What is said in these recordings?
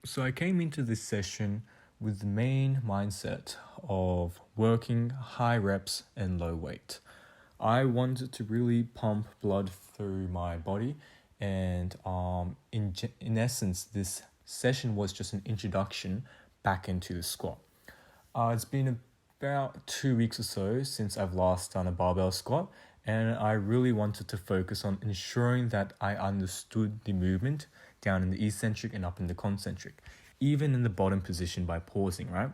So I came into this session with the main mindset of working high reps and low weight. I wanted to really pump blood through my body, and in essence, this session was just an introduction back into the squat. It's been about 2 weeks or so since I've last done a barbell squat, and I really wanted to focus on ensuring that I understood the movement down in the eccentric and up in the concentric, even in the bottom position by pausing, right?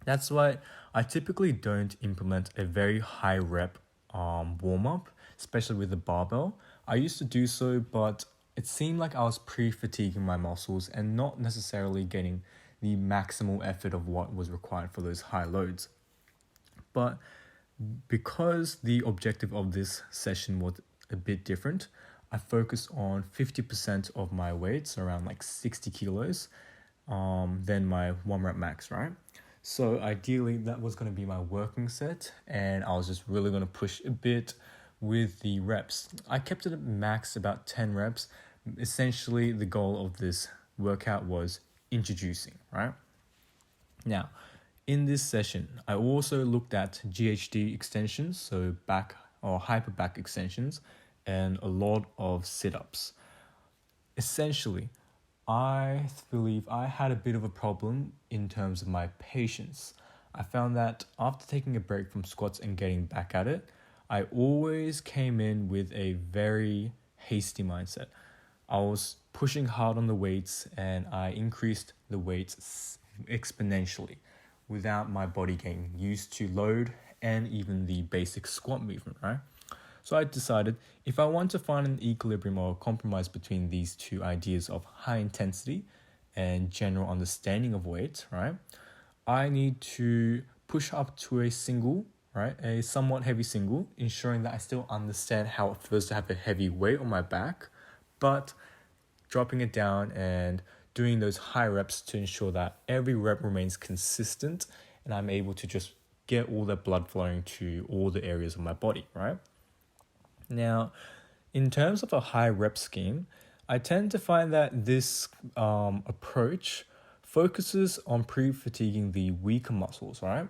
That's why I typically don't implement a very high rep warm up, especially with the barbell. I used to do so, but it seemed like I was pre-fatiguing my muscles and not necessarily getting the maximal effort of what was required for those high loads. But because the objective of this session was a bit different, I focused on 50% of my weights, around like 60 kilos, than my 1 rep max, right? So ideally that was going to be my working set, and I was just really going to push a bit with the reps. I kept it at max about 10 reps. Essentially the goal of this workout was introducing, right? Now, in this session, I also looked at GHD extensions, so back or hyper back extensions, and a lot of sit-ups. Essentially, I believe I had a bit of a problem in terms of my patience. I found that after taking a break from squats and getting back at it, I always came in with a very hasty mindset. I was pushing hard on the weights, and I increased the weights exponentially without my body getting used to load and even the basic squat movement, right? So I decided if I want to find an equilibrium or a compromise between these two ideas of high intensity and general understanding of weight, right, I need to push up to a single, right, a somewhat heavy single, ensuring that I still understand how it feels to have a heavy weight on my back, but dropping it down and doing those high reps to ensure that every rep remains consistent and I'm able to just get all that blood flowing to all the areas of my body, right? Now, in terms of a high rep scheme, I tend to find that this approach focuses on pre-fatiguing the weaker muscles, right?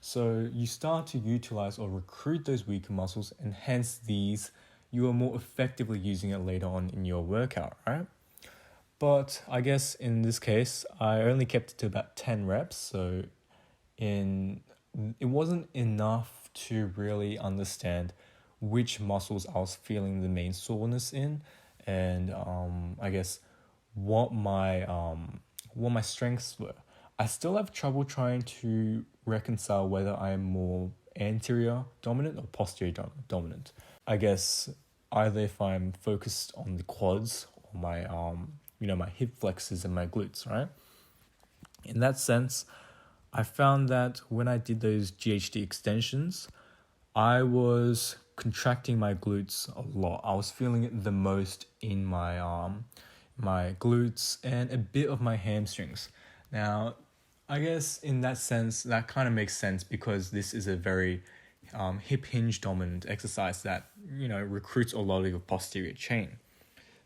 So you start to utilize or recruit those weaker muscles, and hence you are more effectively using it later on in your workout, right? But I guess in this case, I only kept it to about 10 reps. So it wasn't enough to really understand which muscles I was feeling the main soreness in, and I guess what my strengths were. I still have trouble trying to reconcile whether I am more anterior dominant or posterior dominant. I guess either if I'm focused on the quads or my my hip flexors and my glutes, right? In that sense, I found that when I did those GHD extensions, I was contracting my glutes a lot. I was feeling it the most in my glutes and a bit of my hamstrings. Now, I guess in that sense, that kind of makes sense because this is a very hip hinge dominant exercise that recruits a lot of your posterior chain.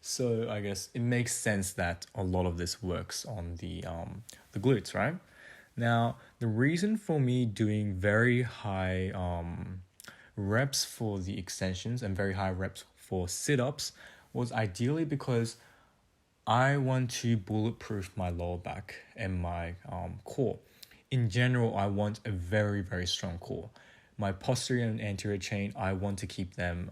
So I guess it makes sense that a lot of this works on the glutes, right? Now, the reason for me doing very high reps for the extensions and very high reps for sit-ups was ideally because I want to bulletproof my lower back and my core. In general, I want a very, very strong core. My posterior and anterior chain, I want to keep them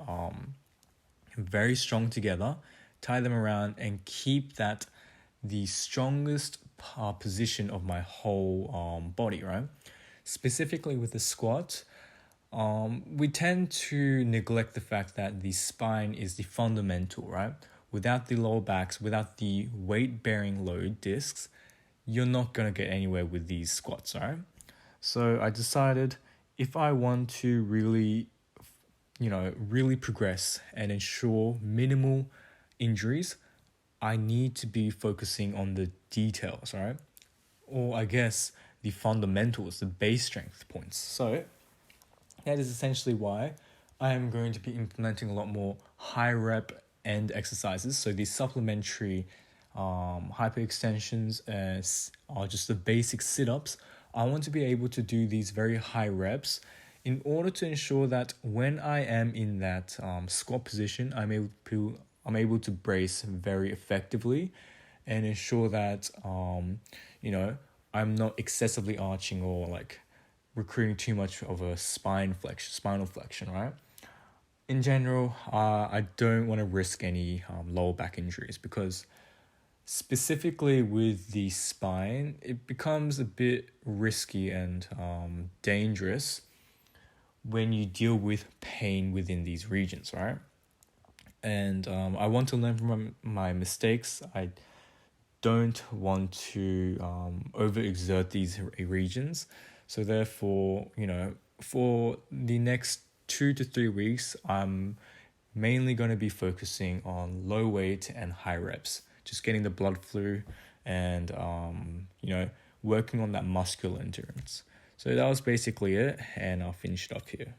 very strong together, tie them around, and keep that the strongest position of my whole body, right? Specifically with the squat, we tend to neglect the fact that the spine is the fundamental, right? Without the lower backs, without the weight-bearing load discs, you're not going to get anywhere with these squats, right? So I decided if I want to really progress and ensure minimal injuries, I need to be focusing on the details, right? Or I guess the fundamentals, the base strength points. So that is essentially why I am going to be implementing a lot more high rep end exercises. So these supplementary hyperextensions, or just the basic sit-ups, I want to be able to do these very high reps in order to ensure that when I am in that squat position, I'm able to brace very effectively and ensure that you know, I'm not excessively arching or like recruiting too much of a spinal flexion, right? In general, I don't want to risk any lower back injuries because specifically with the spine, it becomes a bit risky and dangerous when you deal with pain within these regions, right? And I want to learn from my mistakes. I don't want to overexert these regions. So therefore, for the next 2 to 3 weeks, I'm mainly going to be focusing on low weight and high reps, just getting the blood flow and working on that muscular endurance. So that was basically it, and I'll finish it up here.